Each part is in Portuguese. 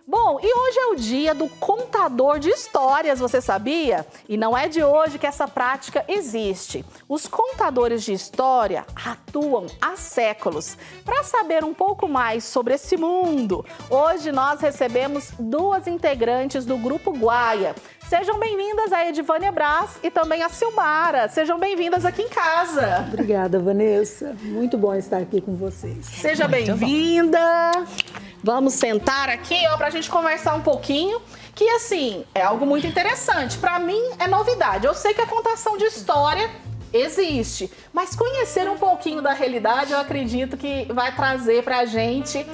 Bom, e hoje é o dia do contador de histórias, você sabia? E não é de hoje que essa prática existe. Os contadores de história atuam há séculos. Para saber um pouco mais sobre esse mundo, hoje nós recebemos duas integrantes do Grupo Guaia. Sejam bem-vindas a Edivânia Braz e também a Silmara. Sejam bem-vindas aqui em casa. Obrigada, Vanessa. Muito bom estar aqui com vocês. Seja bem-vinda. Vamos sentar aqui, ó, pra gente conversar um pouquinho, que assim, é algo muito interessante. Pra mim é novidade. Eu sei que a contação de história existe, mas conhecer um pouquinho da realidade, eu acredito que vai trazer pra gente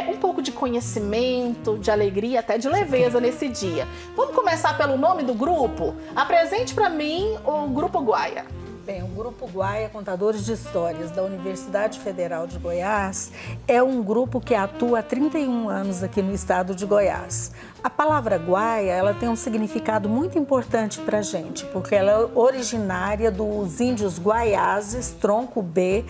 um pouco de conhecimento, de alegria, até de leveza nesse dia. Vamos começar pelo nome do grupo? Apresente pra mim o Grupo Guaia. Bem, o Grupo Guaia Contadores de Histórias da Universidade Federal de Goiás é um grupo que atua há 31 anos aqui no estado de Goiás. A palavra Guaia, ela tem um significado muito importante para a gente, porque ela é originária dos índios guaiazes, tronco B,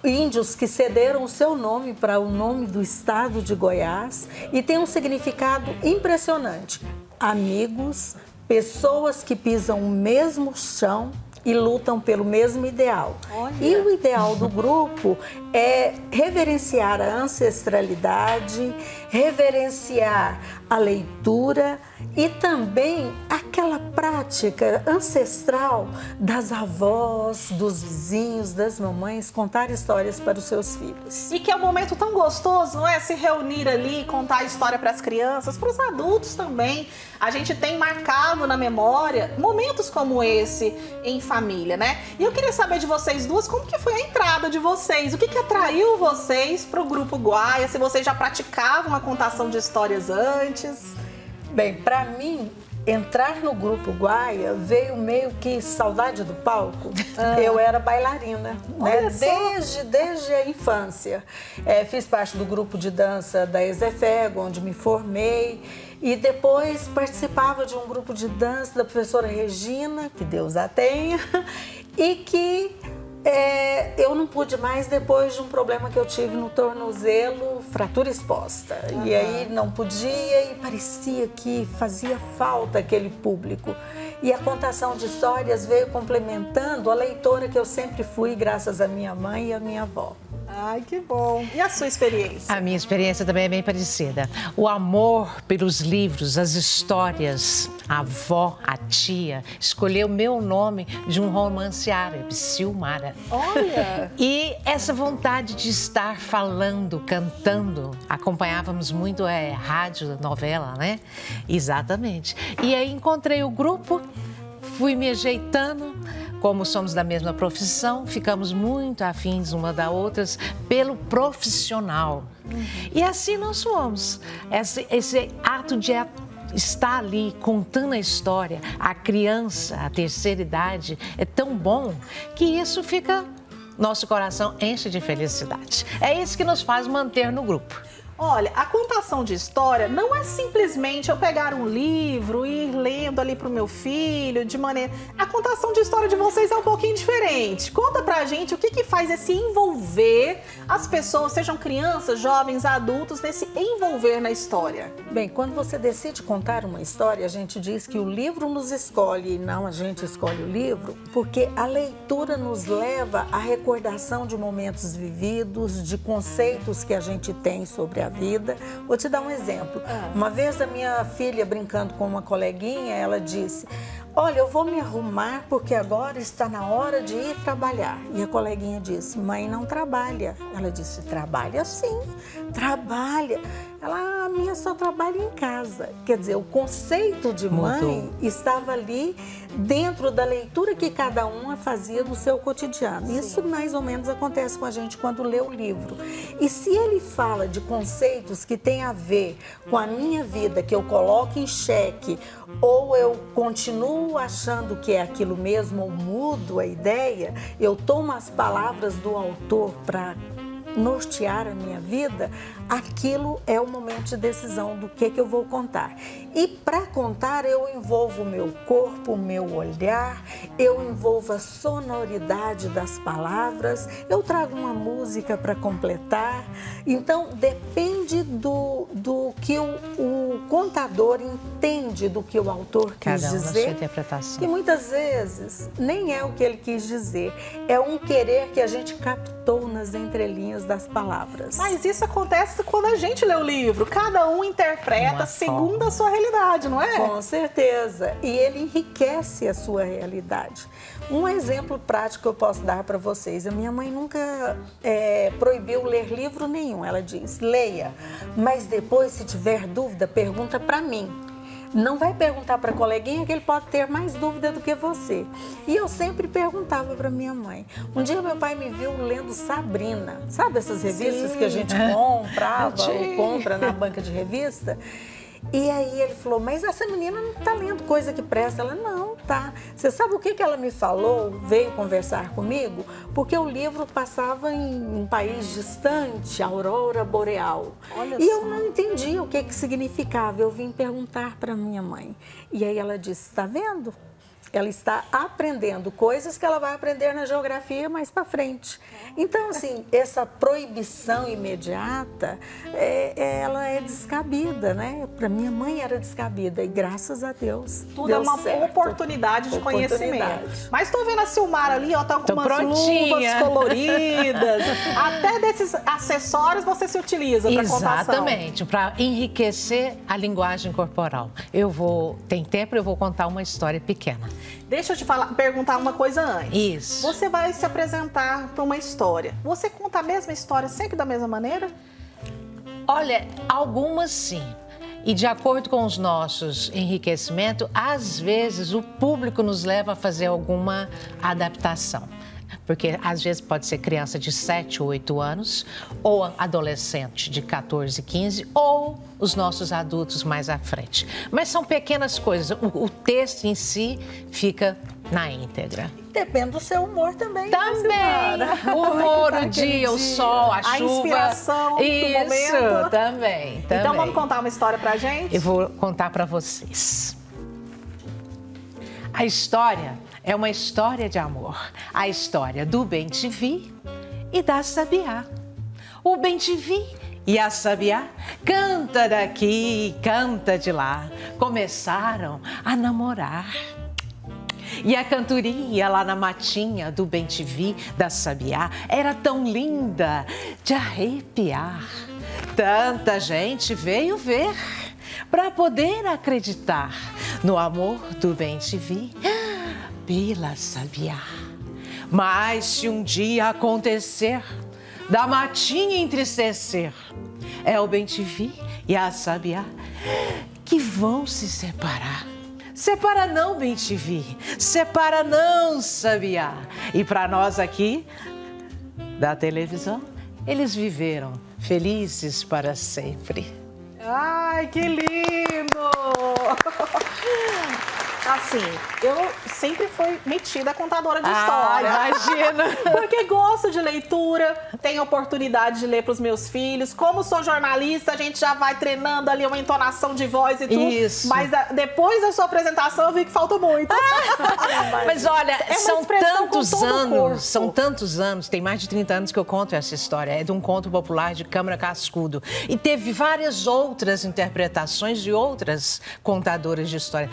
índios que cederam o seu nome para o nome do estado de Goiás e tem um significado impressionante. Amigos, pessoas que pisam o mesmo chão e lutam pelo mesmo ideal. Olha. E o ideal do grupo é reverenciar a ancestralidade, reverenciar a leitura e também aquela prática ancestral das avós, dos vizinhos, das mamães, contar histórias para os seus filhos. E que é um momento tão gostoso, não é? Se reunir ali, contar história para as crianças, para os adultos também. A gente tem marcado na memória momentos como esse em família, né? E eu queria saber de vocês duas, como que foi a entrada de vocês? O que que atraiu vocês para o Grupo Guaia? Se vocês já praticavam a contação de histórias antes? Bem, para mim, entrar no Grupo Guaia veio meio que saudade do palco. Eu era bailarina, né? Desde a infância. Fiz parte do grupo de dança da Exefego, onde me formei. E depois participava de um grupo de dança da professora Regina, que Deus a tenha, e que eu não pude mais depois de um problema que eu tive no tornozelo, fratura exposta. E aí não podia e parecia que fazia falta aquele público. E a contação de histórias veio complementando a leitora que eu sempre fui, graças à minha mãe e à minha avó. Ai, que bom. E a sua experiência? A minha experiência também é bem parecida. O amor pelos livros, as histórias, a avó, a tia, escolheu meu nome de um romance árabe, Silmara. Olha! E essa vontade de estar falando, cantando, acompanhávamos muito rádio, novela, né? Exatamente. E aí encontrei o grupo, fui me ajeitando. Como somos da mesma profissão, ficamos muito afins uma da outra pelo profissional. E assim nós fomos. Esse ato de estar ali contando a história, a criança, a terceira idade, é tão bom que isso fica... Nosso coração enche de felicidade. É isso que nos faz manter no grupo. Olha, a contação de história não é simplesmente eu pegar um livro e ir lendo ali pro meu filho de maneira... A contação de história de vocês é um pouquinho diferente. Conta pra gente o que que faz esse envolver as pessoas, sejam crianças, jovens, adultos, nesse envolver na história. Bem, quando você decide contar uma história, a gente diz que o livro nos escolhe e não a gente escolhe o livro, porque a leitura nos leva à recordação de momentos vividos, de conceitos que a gente tem sobre a vida. Vou te dar um exemplo. Uma vez a minha filha, brincando com uma coleguinha, ela disse: olha, eu vou me arrumar porque agora está na hora de ir trabalhar. E a coleguinha disse: mãe não trabalha. Ela disse: trabalha sim, trabalha. Ela, a minha só trabalha em casa. Quer dizer, o conceito de mãe estava ali dentro da leitura que cada uma fazia no seu cotidiano. Sim. Isso mais ou menos acontece com a gente quando lê o livro. E se ele fala de conceitos que têm a ver com a minha vida, que eu coloco em xeque, ou eu continuo achando que é aquilo mesmo, ou mudo a ideia, eu tomo as palavras do autor para nortear a minha vida, aquilo é o momento de decisão do que eu vou contar. E para contar, eu envolvo o meu corpo, o meu olhar, eu envolvo a sonoridade das palavras, eu trago uma música para completar. Então, depende do que o contador entende do que o autor quis Cada um na dizer. sua interpretação. E muitas vezes nem é o que ele quis dizer, é um querer que a gente captou nas entrelinhas das palavras. Mas isso acontece quando a gente lê o livro. Cada um interpreta segundo a sua realidade, não é? Com certeza. E ele enriquece a sua realidade. Um exemplo prático que eu posso dar para vocês. A minha mãe nunca proibiu ler livro nenhum. Ela diz, leia, mas depois, se tiver dúvida, pergunta para mim. Não vai perguntar para coleguinha que ele pode ter mais dúvida do que você. E eu sempre perguntava para minha mãe. Um dia meu pai me viu lendo Sabrina. Sabe essas revistas que a gente comprava ou compra na banca de revista? E aí ele falou, mas essa menina não está lendo coisa que presta. Ela, não, tá. Você sabe o que ela me falou? Veio conversar comigo? Porque o livro passava em um país distante, aurora boreal. Olha e só. eu não entendia o que significava. Eu vim perguntar para minha mãe. E aí ela disse, está vendo? Ela está aprendendo coisas que ela vai aprender na geografia mais para frente. Então, assim, essa proibição imediata, ela é descabida, né? Para minha mãe era descabida e graças a Deus Tudo deu é uma certo. oportunidade de conhecimento. Mas tô vendo a Silmara ali, ó, tá com umas prontinha. luvas coloridas. Até desses acessórios você se utiliza para contação. Exatamente, para enriquecer a linguagem corporal. Tem tempo, eu vou contar uma história pequena. Deixa eu te perguntar uma coisa antes. Isso. Você vai se apresentar para uma história. Você conta a mesma história sempre da mesma maneira? Olha, algumas sim. E de acordo com os nossos enriquecimentos, às vezes o público nos leva a fazer alguma adaptação. Porque às vezes pode ser criança de 7 ou 8 anos, ou adolescente de 14, 15, ou os nossos adultos mais à frente. Mas são pequenas coisas, o texto em si fica na íntegra. Depende do seu humor também. Também, o humor, o dia, o sol, a chuva. inspiração do momento. Também. Então vamos contar uma história pra gente? Eu vou contar para vocês. A história é uma história de amor. A história do Bem-te-vi e da Sabiá. O Bem-te-vi e a Sabiá canta daqui, canta de lá. Começaram a namorar. E a cantoria lá na matinha do Bem-te-vi, da Sabiá, era tão linda de arrepiar. Tanta gente veio ver para poder acreditar no amor do Bem-te-vi pela Sabiá. Mas se um dia acontecer da matinha entristecer, é o Bem-te-vi e a Sabiá que vão se separar. Separa não, Bem-te-vi, separa não, Sabiá. E para nós aqui da televisão, eles viveram felizes para sempre. Ai, que lindo! Assim, eu sempre fui metida contadora de história. Imagina! Porque gosto de leitura, tenho oportunidade de ler para os meus filhos. Como sou jornalista, a gente já vai treinando ali uma entonação de voz e tudo. Isso. Mas depois da sua apresentação, eu vi que falta muito. Mas olha, uma são expressão com tantos todo o corpo. anos, são tantos anos, tem mais de 30 anos que eu conto essa história. É de um conto popular de Câmara Cascudo. E teve várias outras interpretações de outras contadoras de história.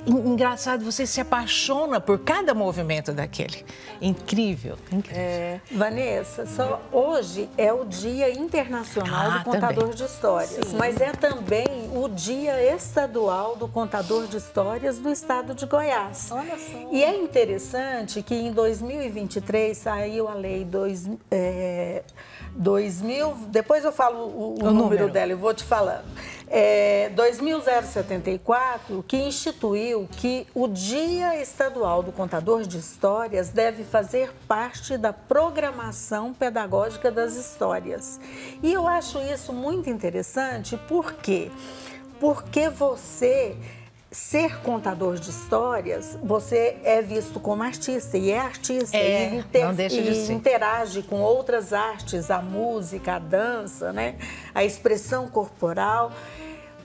Engraçado, você se apaixona por cada movimento daquele. Incrível, incrível. Vanessa, só hoje é o Dia Internacional do Contador também. de Histórias, Sim. mas é também o Dia Estadual do Contador de Histórias do Estado de Goiás. Olha só. E é interessante que em 2023 saiu a lei 2000, depois eu falo o número dela, eu vou te falando. 2074, que instituiu que o Dia Estadual do Contador de Histórias deve fazer parte da programação pedagógica das histórias. E eu acho isso muito interessante, por quê? Porque você ser contador de histórias, você é visto como artista, e é artista, não deixa de ser. interage com outras artes, a música, a dança, né? A expressão corporal,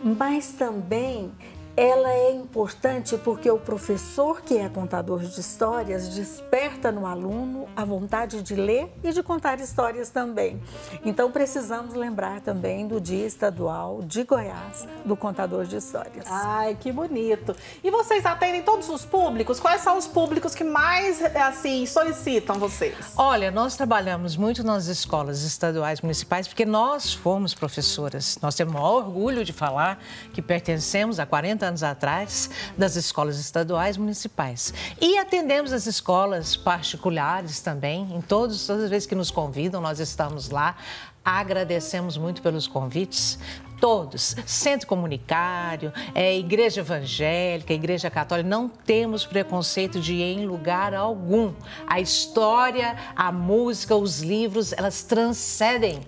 mas também ela é importante porque o professor que é contador de histórias desperta no aluno a vontade de ler e de contar histórias também. Então precisamos lembrar também do Dia Estadual de Goiás do Contador de Histórias. Ai, que bonito. E vocês atendem todos os públicos? Quais são os públicos que mais, assim, solicitam vocês? Olha, nós trabalhamos muito nas escolas estaduais municipais porque nós fomos professoras. Nós temos o maior orgulho de falar que pertencemos a 40 anos atrás das escolas estaduais municipais. E atendemos as escolas particulares também. Todas as vezes que nos convidam, nós estamos lá. Agradecemos muito pelos convites. Todos, centro comunitário, igreja evangélica, igreja católica, não temos preconceito de ir em lugar algum. A história, a música, os livros, elas transcendem.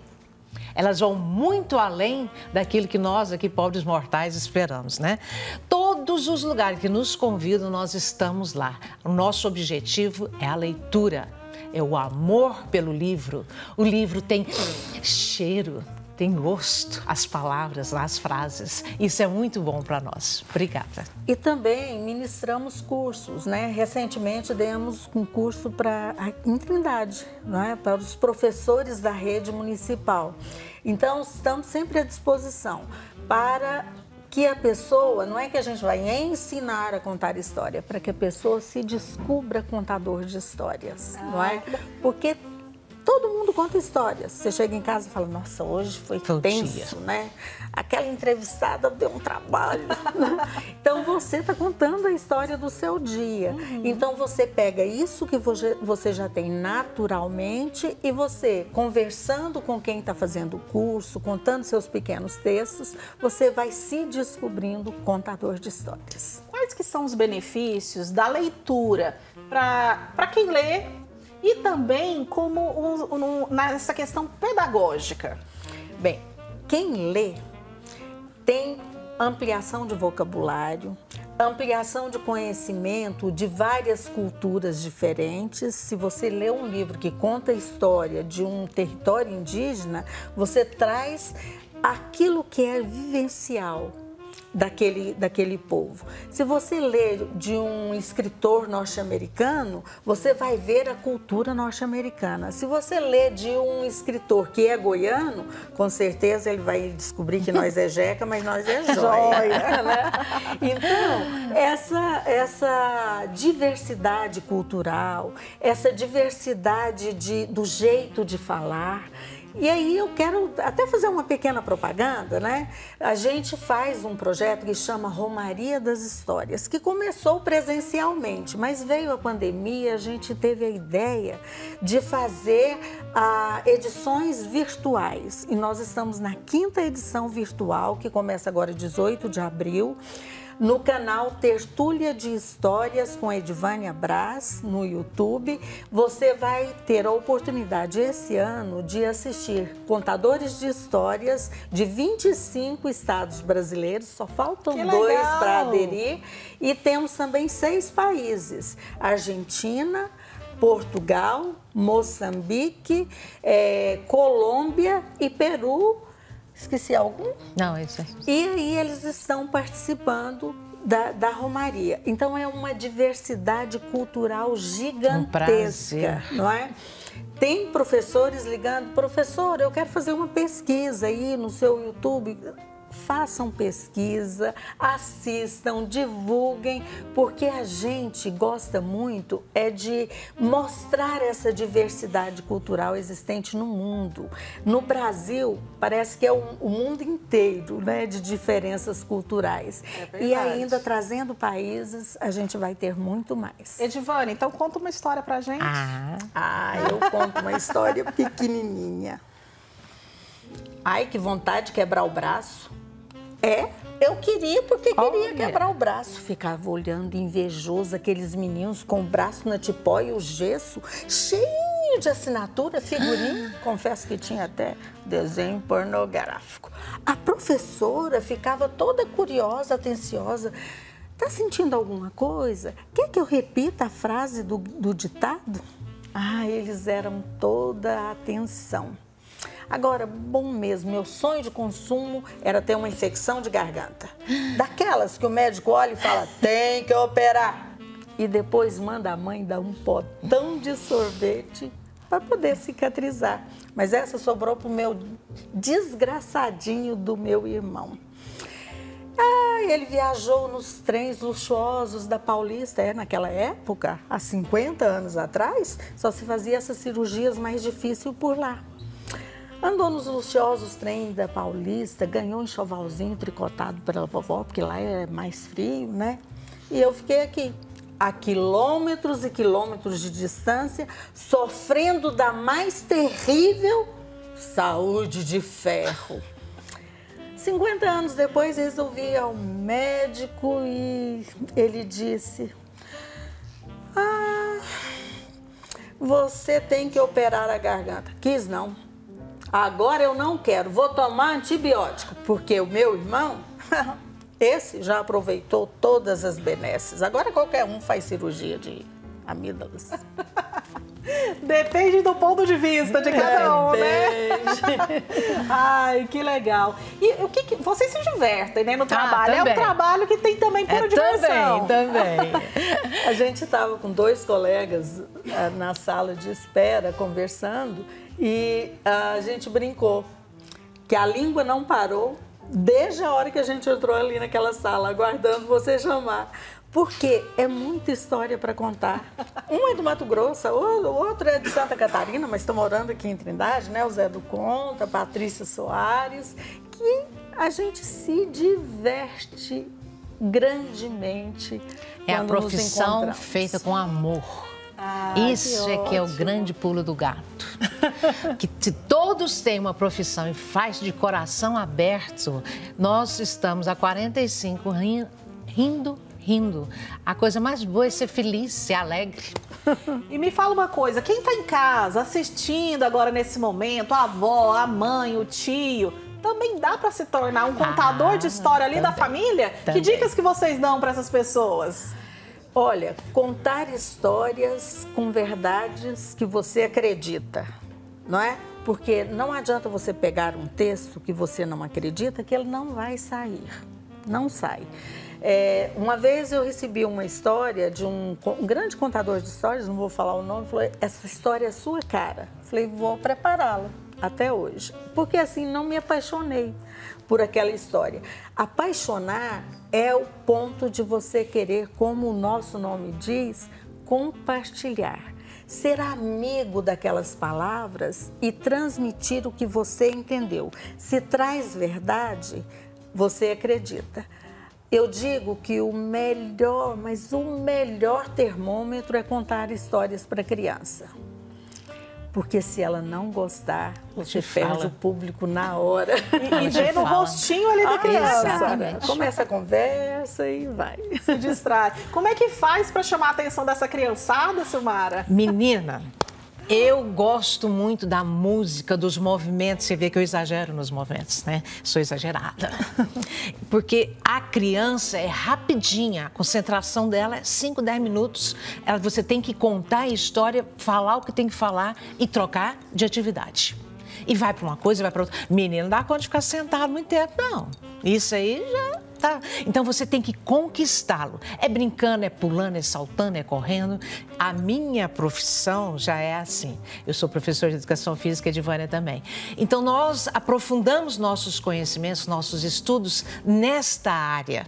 Elas vão muito além daquilo que nós aqui, pobres mortais, esperamos, né? Todos os lugares que nos convidam, nós estamos lá. O nosso objetivo é a leitura, é o amor pelo livro. O livro tem cheiro, tem gosto, as palavras, as frases. Isso é muito bom para nós. Obrigada. E também ministramos cursos, né? Recentemente demos um curso em Trindade, não é? Para os professores da rede municipal. Então, estamos sempre à disposição para que a pessoa, não é que a gente vai ensinar a contar história, para que a pessoa se descubra contador de histórias, não é? Porque todo mundo conta histórias. Você chega em casa e fala, nossa, hoje foi tenso, né? Aquela entrevistada deu um trabalho. Então, você está contando a história do seu dia. Então, você pega isso que você já tem naturalmente e você, conversando com quem está fazendo o curso, contando seus pequenos textos, você vai se descobrindo contador de histórias. Quais que são os benefícios da leitura para quem lê? E também como nessa questão pedagógica. Bem, quem lê tem ampliação de vocabulário, ampliação de conhecimento de várias culturas diferentes. Se você lê um livro que conta a história de um território indígena, você traz aquilo que é vivencial daquele povo. Se você lê de um escritor norte-americano, você vai ver a cultura norte-americana. Se você lê de um escritor que é goiano, com certeza ele vai descobrir que nós é jeca, mas nós é joia, né? Então, essa diversidade cultural, essa diversidade do jeito de falar. E aí eu quero até fazer uma pequena propaganda, né? A gente faz um projeto que chama Romaria das Histórias, que começou presencialmente, mas veio a pandemia, a gente teve a ideia de fazer edições virtuais. E nós estamos na 5ª edição virtual, que começa agora 18 de abril, no canal Tertúlia de Histórias com Edivânia Braz, no YouTube. Você vai ter a oportunidade esse ano de assistir contadores de histórias de 25 estados brasileiros, só faltam 2 para aderir, e temos também 6 países: Argentina, Portugal, Moçambique, Colômbia e Peru. Esqueci algum? Não, isso é. E aí eles estão participando da Romaria. Então é uma diversidade cultural gigantesca, não é? Tem professores ligando, professor, eu quero fazer uma pesquisa aí no seu YouTube. Façam pesquisa, assistam, divulguem, porque a gente gosta muito de mostrar essa diversidade cultural existente no mundo. No Brasil, parece que é o mundo inteiro, né, de diferenças culturais. E ainda trazendo países, a gente vai ter muito mais. Edivânia, então conta uma história pra gente. Eu conto uma história pequenininha. Ai, que vontade de quebrar o braço. Eu queria, porque queria quebrar o braço. Ficava olhando invejoso aqueles meninos com o braço na tipóia e o gesso cheio de assinatura, figurinha. Confesso que tinha até desenho pornográfico. A professora ficava toda curiosa, atenciosa. tá sentindo alguma coisa? Quer que eu repita a frase do ditado? Ah, eles eram toda a atenção. Agora, bom mesmo, meu sonho de consumo era ter uma infecção de garganta. Daquelas que o médico olha e fala, tem que operar. E depois manda a mãe dar um potão de sorvete para poder cicatrizar. Mas essa sobrou pro meu desgraçadinho do meu irmão. Ah, ele viajou nos trens luxuosos da Paulista. Naquela época, há 50 anos atrás, só se fazia essas cirurgias mais difíceis por lá. Andou nos luxuosos trens da Paulista, ganhou um enxovalzinho tricotado pela vovó, porque lá é mais frio, né? E eu fiquei aqui, a quilômetros e quilômetros de distância, sofrendo da mais terrível saúde de ferro. 50 anos depois, resolvi ir ao médico e ele disse, ah, você tem que operar a garganta. Quis não. Agora eu não quero, vou tomar antibiótico, porque o meu irmão, esse já aproveitou todas as benesses. Agora qualquer um faz cirurgia de amígdalas. Depende do ponto de vista de cada um, né? Ai, que legal. E o que vocês se divertem, né, no trabalho? É um trabalho que tem também pura diversão. Também. A gente estava com 2 colegas na sala de espera, conversando, e a gente brincou que a língua não parou desde a hora que a gente entrou ali naquela sala, aguardando você chamar. Porque é muita história para contar. Um é do Mato Grosso, o outro é de Santa Catarina, mas estão morando aqui em Trindade, né? O Zé do Conta, a Patrícia Soares, que a gente se diverte grandemente. É a profissão feita com amor. Isso é que é o grande pulo do gato. Que se todos têm uma profissão e faz de coração aberto, nós estamos há 45 rindo. A coisa mais boa é ser feliz, ser alegre. E me fala uma coisa, quem está em casa assistindo agora nesse momento, a avó, a mãe, o tio, também dá para se tornar um contador de história ali da família? Que dicas que vocês dão para essas pessoas? Olha, contar histórias com verdades que você acredita, não é? Porque não adianta você pegar um texto que você não acredita, que ele não vai sair, não sai. Uma vez eu recebi uma história de um grande contador de histórias, não vou falar o nome, falou, essa história é sua cara. Falei, vou prepará-la até hoje. Porque assim, não me apaixonei por aquela história. Apaixonar é o ponto de você querer, como o nosso nome diz, compartilhar. Ser amigo daquelas palavras e transmitir o que você entendeu. Se traz verdade, você acredita. Eu digo que o melhor, mas o melhor termômetro é contar histórias para criança. Porque se ela não gostar, você perde o público na hora. E vê no rostinho ali da criança. Exatamente. Começa a conversa e vai. Se distrai. Como é que faz para chamar a atenção dessa criançada, Silmara? Menina, eu gosto muito da música, dos movimentos. Você vê que eu exagero nos movimentos, né? Sou exagerada. Porque a criança é rapidinha, a concentração dela é 5, 10 minutos. Você tem que contar a história, falar o que tem que falar e trocar de atividade. E vai para uma coisa, vai para outra. Menino, não dá conta de ficar sentado muito tempo, não. Isso aí já tá. Então você tem que conquistá-lo. É brincando, é pulando, é saltando, é correndo. A minha profissão já é assim. Eu sou professora de educação física e de Vânia também. Então nós aprofundamos nossos conhecimentos, nossos estudos nesta área.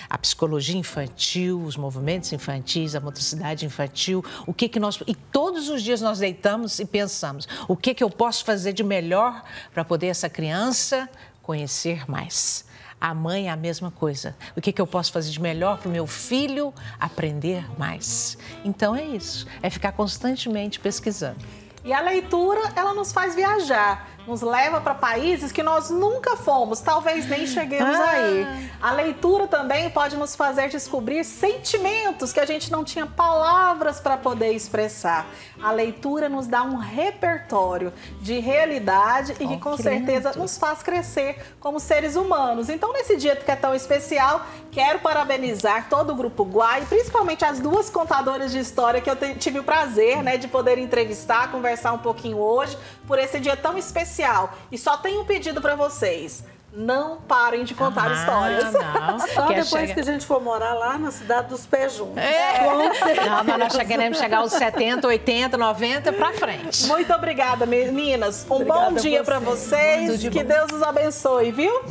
A psicologia infantil, os movimentos infantis, a motricidade infantil, o que nós... E todos os dias nós deitamos e pensamos, o que eu posso fazer de melhor para poder essa criança conhecer mais. A mãe é a mesma coisa. O que eu posso fazer de melhor para o meu filho aprender mais? Então é isso, é ficar constantemente pesquisando. E a leitura, ela nos faz viajar. nos leva para países que nós nunca fomos, talvez nem cheguemos aí. A leitura também pode nos fazer descobrir sentimentos que a gente não tinha palavras para poder expressar. A leitura nos dá um repertório de realidade e que com certeza nos faz crescer como seres humanos. Então, nesse dia que é tão especial, quero parabenizar todo o Grupo Guai, principalmente as duas contadoras de história que eu tive o prazer, né, de poder entrevistar, conversar um pouquinho hoje, por esse dia tão especial. E só tenho um pedido para vocês. Não parem de contar histórias. Não. Só depois que a gente for morar lá na cidade dos pés juntos. Não, mas nós queremos chegar aos 70, 80, 90 para frente. Muito obrigada, meninas. Um bom dia para vocês. Que Deus os abençoe, viu?